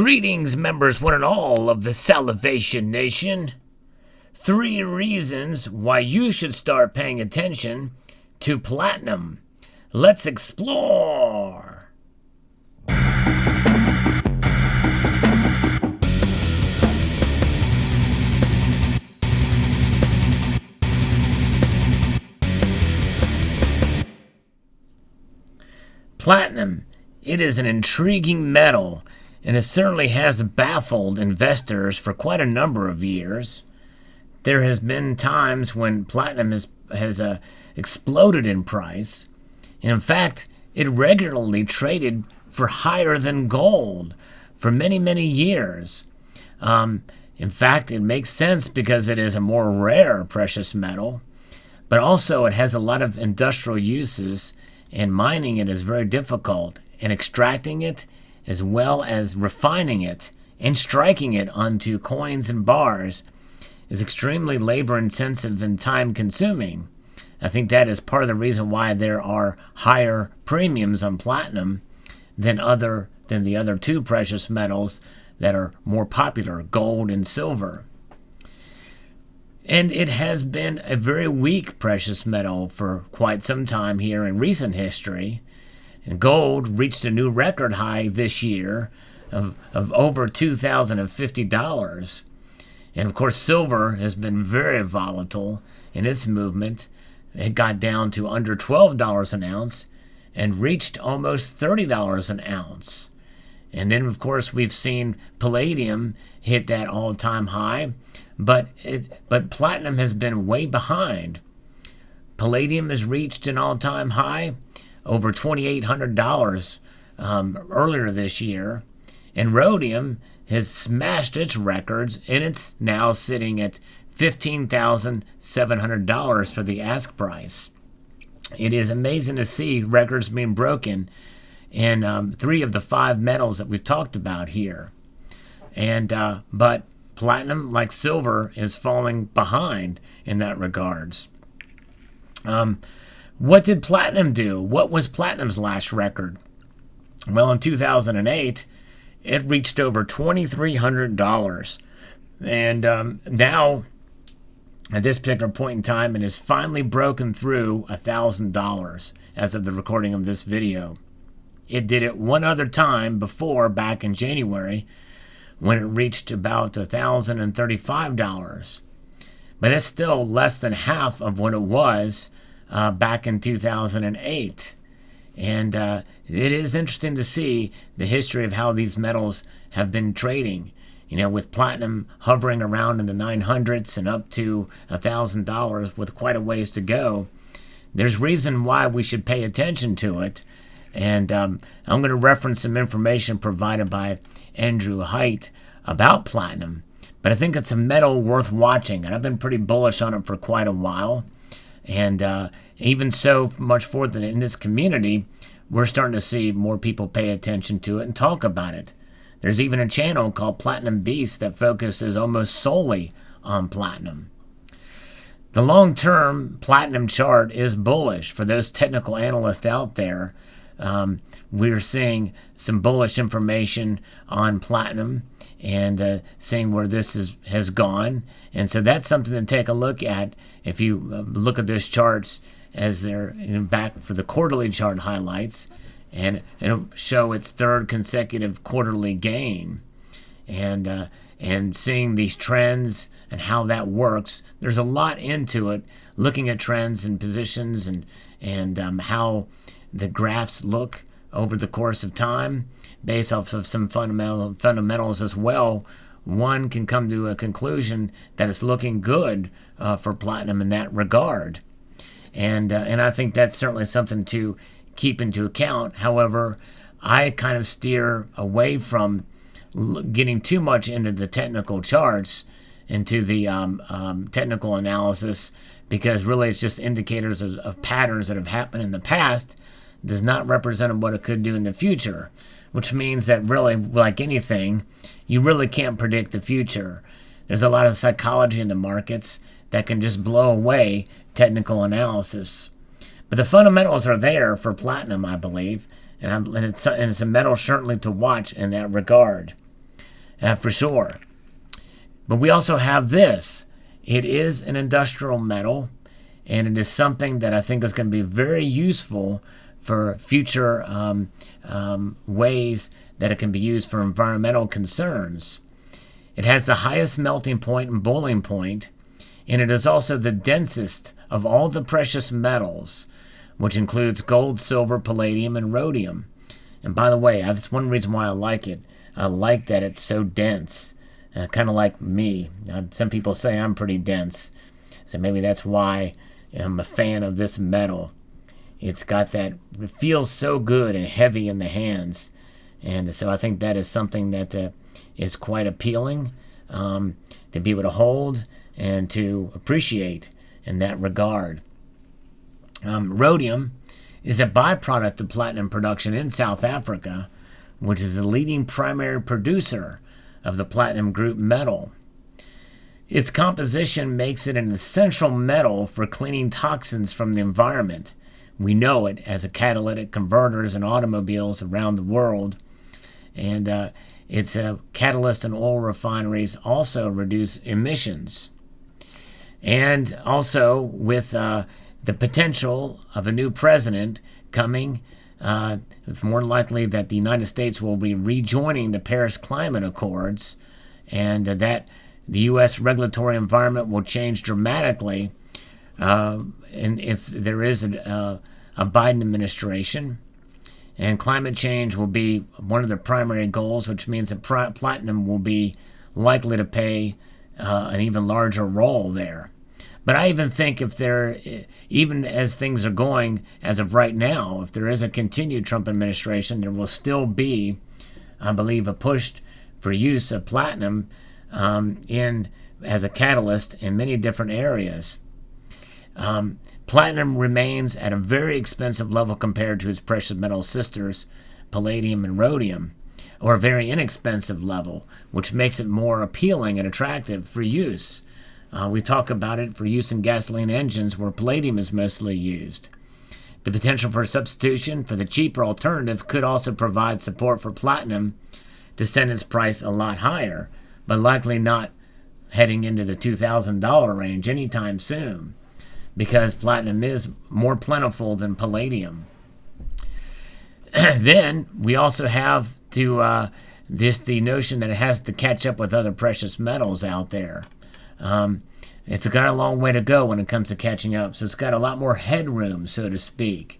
Greetings, members one and all of the Salivation Nation. 3 reasons why you should start paying attention to platinum. Let's explore. Platinum. It is an intriguing metal, and it certainly has baffled investors for quite a number of years. There has been times when platinum has exploded in price, and in fact, it regularly traded for higher than gold for many, many years. In fact, it makes sense because it is a more rare precious metal, but also it has a lot of industrial uses, and mining it is very difficult, and extracting it as well as refining it and striking it onto coins and bars is extremely labor intensive and time consuming. I think that is part of the reason why there are higher premiums on platinum than the other 2 precious metals that are more popular, gold and silver. And it has been a very weak precious metal for quite some time here in recent history. And gold reached a new record high this year of over $2,050. And of course, silver has been very volatile in its movement. It got down to under $12 an ounce and reached almost $30 an ounce. And then, of course, we've seen palladium hit that all-time high, but platinum has been way behind. Palladium has reached an all-time high, over $2,800 earlier this year, and rhodium has smashed its records, and it's now sitting at $15,700 for the ask price. It is amazing to see records being broken in 3 of the 5 metals that we've talked about here. And but platinum, like silver, is falling behind in that regards. What did platinum do? What was platinum's last record? Well, in 2008, it reached over $2,300. And now, at this particular point in time, it has finally broken through $1,000 as of the recording of this video. It did it one other time before, back in January, when it reached about $1,035. But it's still less than half of what it was back in 2008. And it is interesting to see the history of how these metals have been trading. You know, with platinum hovering around in the 900s and up to $1,000 with quite a ways to go. There's reason why we should pay attention to it. And I'm going to reference some information provided by Andrew Height about platinum. But I think it's a metal worth watching, and I've been pretty bullish on it for quite a while. And even so much for that in this community, we're starting to see more people pay attention to it and talk about it. There's even a channel called Platinum Beast that focuses almost solely on platinum. The long-term platinum chart is bullish for those technical analysts out there. We're seeing some bullish information on platinum and seeing where this has gone. And so that's something to take a look at if you look at those charts as they're back for the quarterly chart highlights. And it'll show its 3rd consecutive quarterly gain. And seeing these trends and how that works, there's a lot into it, looking at trends and positions and how the graphs look over the course of time based off of some fundamentals as well. One can come to a conclusion that it's looking good for platinum in that regard. And I think that's certainly something to keep into account. However, I kind of steer away from getting too much into the technical charts, into the technical analysis, because really it's just indicators of patterns that have happened in the past, does not represent what it could do in the future, which means that really, like anything, you really can't predict the future. There's a lot of psychology in the markets that can just blow away technical analysis. But the fundamentals are there for platinum, I believe, and it's a metal certainly to watch in that regard. for sure. But we also have this. It is an industrial metal, and it is something that I think is going to be very useful for future ways that it can be used for environmental concerns. It has the highest melting point and boiling point, and it is also the densest of all the precious metals, which includes gold, silver, palladium, and rhodium. And by the way, that's one reason why I like it. I like that it's so dense, kind of like me. Some people say I'm pretty dense, so maybe that's why I'm a fan of this metal. It's got that, it feels so good and heavy in the hands, and so I think that is something that is quite appealing to be able to hold and to appreciate in that regard. Rhodium is a byproduct of platinum production in South Africa, which is the leading primary producer of the platinum group metal. Its composition makes it an essential metal for cleaning toxins from the environment. We know it as a catalytic converters in automobiles around the world, and it's a catalyst in oil refineries, also reduce emissions. And also with the potential of a new president coming, it's more likely that the United States will be rejoining the Paris Climate Accords, and that the U.S. regulatory environment will change dramatically and if there is a Biden administration. And climate change will be one of the primary goals, which means that platinum will be likely to play an even larger role there. But I even think even as things are going as of right now, if there is a continued Trump administration, there will still be, I believe, a push for use of platinum as a catalyst in many different areas. Platinum remains at a very expensive level compared to its precious metal sisters, palladium and rhodium, or a very inexpensive level, which makes it more appealing and attractive for use. We talk about it for use in gasoline engines where palladium is mostly used. The potential for substitution for the cheaper alternative could also provide support for platinum to send its price a lot higher, but likely not heading into the $2,000 range anytime soon, because platinum is more plentiful than palladium. Then we also have the notion that it has to catch up with other precious metals out there. It's got a long way to go when it comes to catching up, so it's got a lot more headroom, so to speak.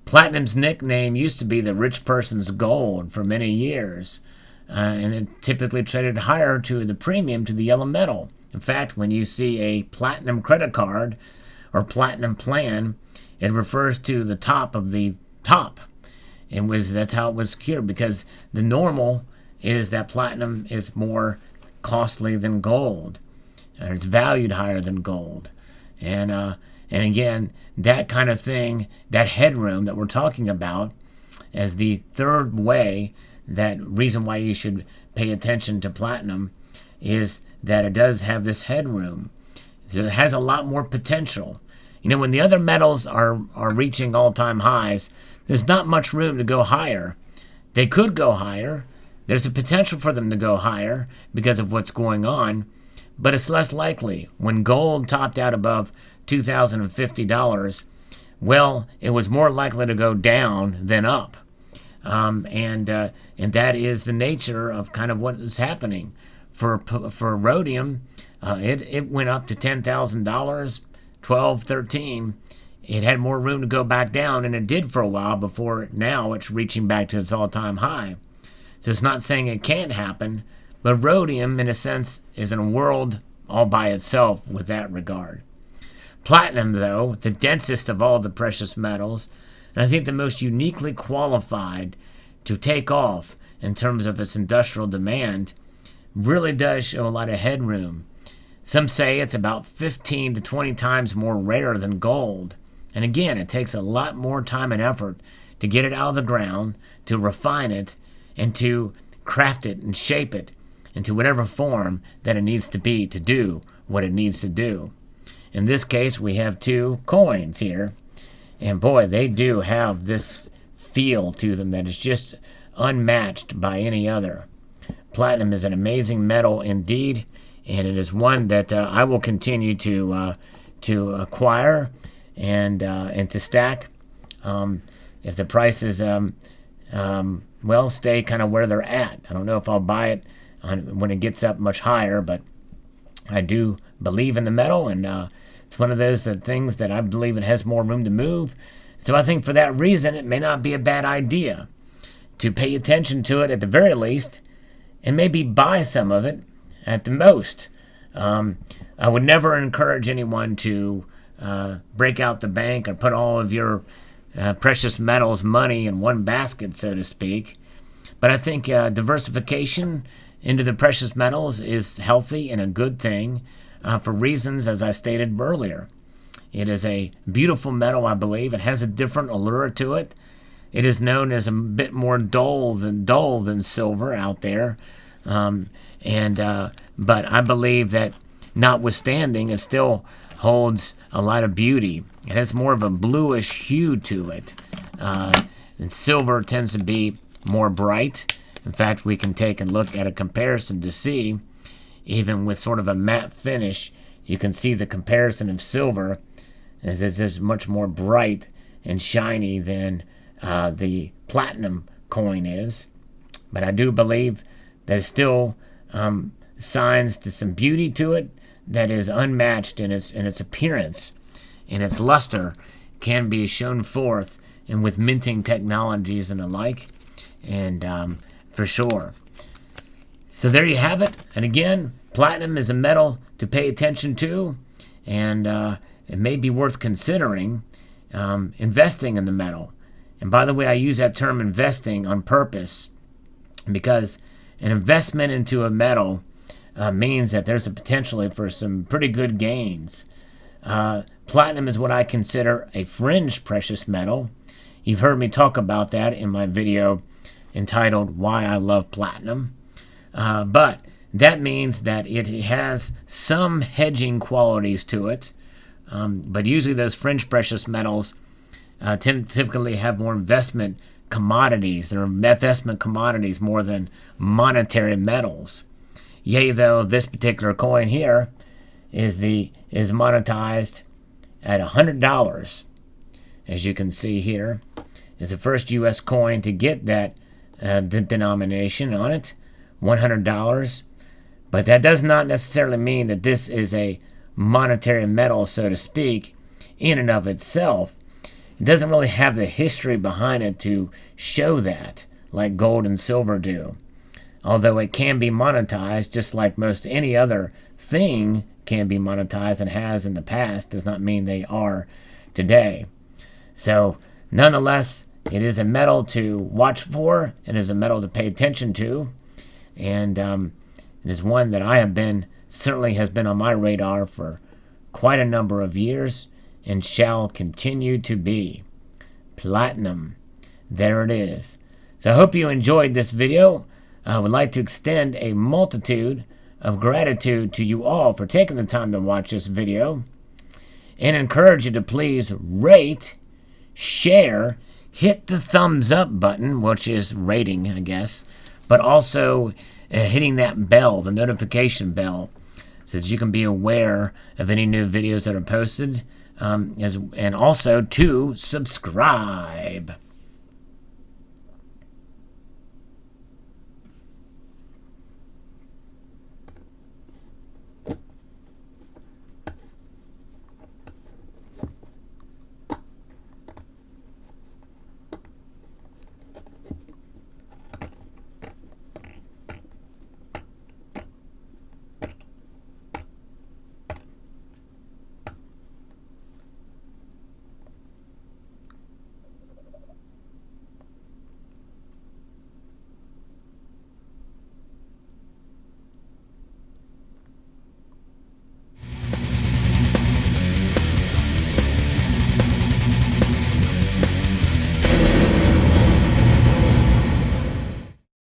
Platinum's nickname used to be the rich person's gold for many years, and it typically traded higher to the premium to the yellow metal. In fact, when you see a platinum credit card or platinum plan, it refers to the top of the top. That's how it was secured, because the normal is that platinum is more costly than gold, and it's valued higher than gold. And again, that kind of thing, that headroom that we're talking about as the third way, that reason why you should pay attention to platinum, is that it does have this headroom. So it has a lot more potential. When the other metals are reaching all-time highs, there's not much room to go higher. They could go higher. There's a potential for them to go higher because of what's going on, but it's less likely. When gold topped out above $2,050, well, it was more likely to go down than up. And that is the nature of kind of what is happening. For rhodium, it went up to $10,000, 12, 13. It had more room to go back down, and it did for a while before now it's reaching back to its all-time high. So it's not saying it can't happen, but rhodium, in a sense, is in a world all by itself with that regard. Platinum, though, the densest of all the precious metals, and I think the most uniquely qualified to take off in terms of its industrial demand, really does show a lot of headroom. Some say it's about 15 to 20 times more rare than gold. And again, it takes a lot more time and effort to get it out of the ground, to refine it, and to craft it and shape it into whatever form that it needs to be to do what it needs to do. In this case, we have two coins here. And boy, they do have this feel to them that is just unmatched by any other. platinum is an amazing metal indeed, and it is one that I will continue to acquire and to stack if the prices well stay kind of where they're at. I don't know if I'll buy it when it gets up much higher, but I do believe in the metal, and it's one of those things that I believe it has more room to move. So I think for that reason, it may not be a bad idea to pay attention to it at the very least, and maybe buy some of it at the most. I would never encourage anyone to break out the bank or put all of your precious metals money in one basket, so to speak. But I think diversification into the precious metals is healthy and a good thing for reasons, as I stated earlier. It is a beautiful metal, I believe. It has a different allure to it. It is known as a bit more dull than silver out there. But I believe that notwithstanding, it still holds a lot of beauty. It has more of a bluish hue to it. And silver tends to be more bright. In fact, we can take and look at a comparison to see, even with sort of a matte finish, you can see the comparison of silver as it's much more bright and shiny than the platinum coin is. But I do believe there's still signs to some beauty to it that is unmatched in its appearance, and its luster can be shown forth and with minting technologies and the like, and for sure. So there you have it. And again, platinum is a metal to pay attention to, and it may be worth considering investing in the metal. And by the way, I use that term investing on purpose, because an investment into a metal means that there's a potential for some pretty good gains. Platinum is what I consider a fringe precious metal. You've heard me talk about that in my video entitled Why I Love Platinum. But that means that it has some hedging qualities to it. But usually those fringe precious metals typically have more investment commodities. They're investment commodities more than monetary metals. Yea, though, this particular coin here is monetized at $100. As you can see here, is the first U.S. coin to get that denomination on it, $100. But that does not necessarily mean that this is a monetary metal, so to speak, in and of itself. It doesn't really have the history behind it to show that, like gold and silver do. Although it can be monetized, just like most any other thing can be monetized and has in the past, does not mean they are today. So, nonetheless, it is a metal to watch for. It is a metal to pay attention to. And it is one that certainly has been on my radar for quite a number of years and shall continue to be. Platinum. There it is. So I hope you enjoyed this video. I would like to extend a multitude of gratitude to you all for taking the time to watch this video, and encourage you to please rate, share, hit the thumbs up button, which is rating, I guess, but also hitting that bell, the notification bell, so that you can be aware of any new videos that are posted, and also to subscribe.